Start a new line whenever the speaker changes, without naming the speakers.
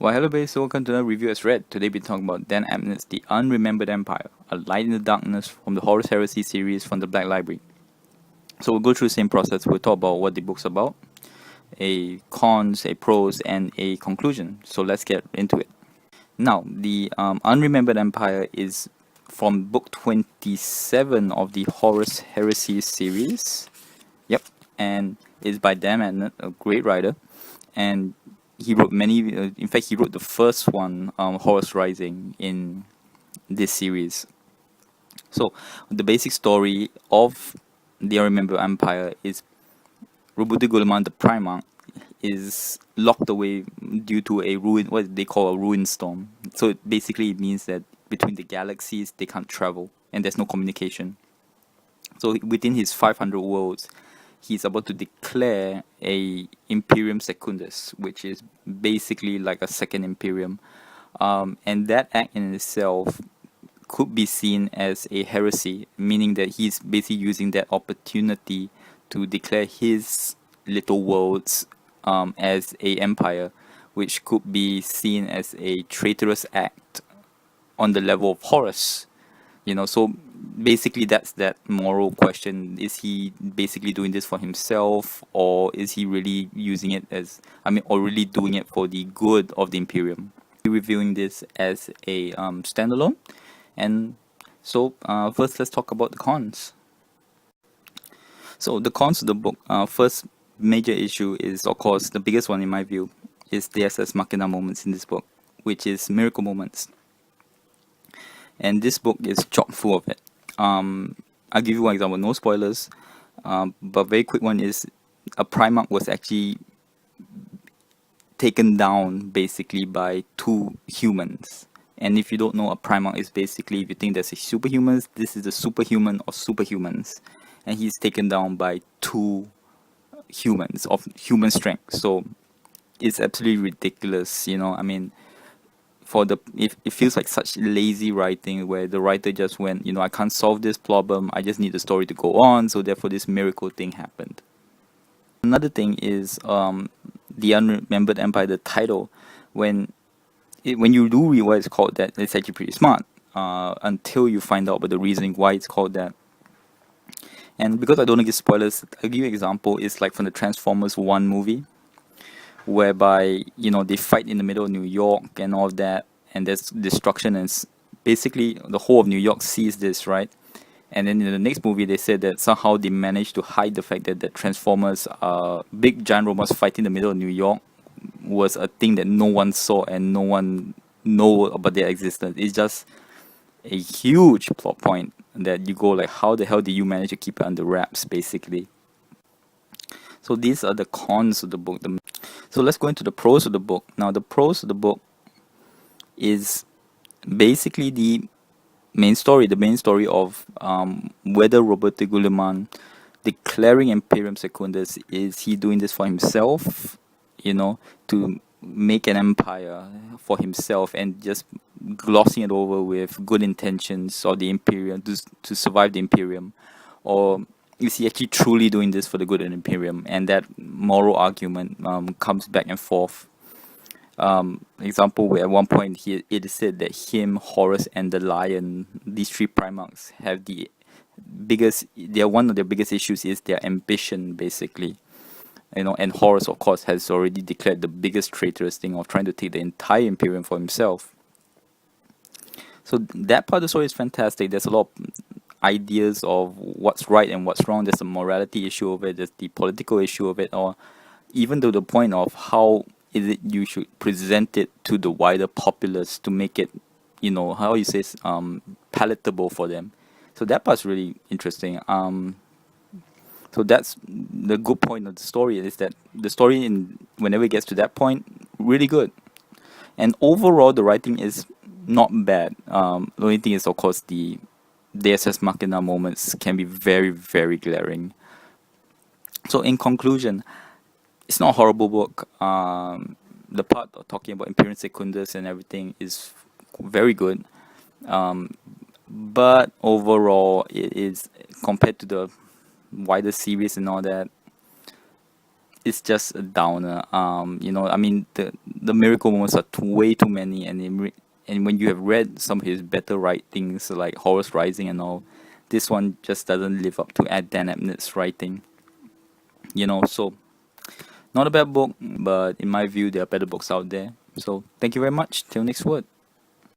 Well, hello guys, so welcome to another review as read. Today we're talking about Dan Abnett's The Unremembered Empire, a light in the darkness from the Horus Heresy series from the Black Library. So we'll go through the same process. We'll talk about what the book's about, a cons, a pros, and a conclusion. So let's get into it. Now, the Unremembered Empire is from book 27 of the Horus Heresy series. Yep, and it's by Dan Abnett, a great writer, and he wrote many. In fact, he wrote the first one, Horus Rising, in this series. So, the basic story of the Unremembered Empire is Roboute Guilliman, the Primarch, is locked away due to a ruin, what they call a ruin storm. So basically, it means that between the galaxies they can't travel and there's no communication. So within his 500 worlds, he's about to declare a Imperium Secundus, which is basically like a second Imperium. And that act in itself could be seen as a heresy, meaning that he's basically using that opportunity to declare his little worlds as a empire, which could be seen as a traitorous act on the level of Horus. So basically that's that moral question. Is he basically doing this for himself, or is he really using it as, or really doing it for the good of the Imperium? We're reviewing this as a standalone. And so first let's talk about the cons. So the cons of the book, first major issue is, of course, the biggest one in my view, is the SS Machina moments in this book, which is miracle moments. And this book is chock full of it. I'll give you one example, no spoilers, but very quick one is a Primarch was actually taken down basically by two humans. And if you don't know, a Primarch is basically, if you think there's a superhumans, this is the superhuman or superhumans. And he's taken down by two humans of human strength. So it's absolutely ridiculous, it feels like such lazy writing where the writer just went, I can't solve this problem, I just need the story to go on, so therefore this miracle thing happened. Another thing is the Unremembered Empire, the title, when you do read why it's called that, it's actually pretty smart until you find out about the reasoning why it's called that. And because I don't want to give spoilers, I'll give you an example. It's like from the Transformers 1 movie, whereby, they fight in the middle of New York and all that, and there's destruction, and basically the whole of New York sees this, right? And then in the next movie, they said that somehow they managed to hide the fact that the Transformers, big giant robots fighting in the middle of New York, was a thing that no one saw and no one know about their existence. It's just a huge plot point that you go like, how the hell did you manage to keep it under wraps, basically? So these are the cons of the book. So let's go into the pros of the book. Now the pros of the book is basically the main story of whether Roboute Guilliman declaring Imperium Secundus, is he doing this for himself, to make an empire for himself and just glossing it over with good intentions of the Imperium to survive the Imperium, or is he actually truly doing this for the good of the Imperium? And that moral argument comes back and forth. Example where at one point it is said that him, Horus, and the Lion, these three Primarchs, have one of their biggest issues is their ambition, basically. And Horus, of course, has already declared the biggest traitorous thing of trying to take the entire Imperium for himself. So that part of the story is fantastic. There's a lot of ideas of what's right and what's wrong. There's a morality issue of it. There's the political issue of it, or even to the point of how is it you should present it to the wider populace to make it, palatable for them. So that part's really interesting. So that's the good point of the story, is that the story, whenever it gets to that point, really good. And overall, the writing is not bad. The only thing is, of course, the SS Machina moments can be very, very glaring. So in conclusion, it's not a horrible book. The part of talking about Imperium Secundus and everything is very good. But overall, it is, compared to the wider series and all that, it's just a downer. I mean, the miracle moments are way too many, and when you have read some of his better writings like Horus Rising and all, this one just doesn't live up to Dan Abnett's writing. So not a bad book, but in my view, there are better books out there. So thank you very much. Till next word.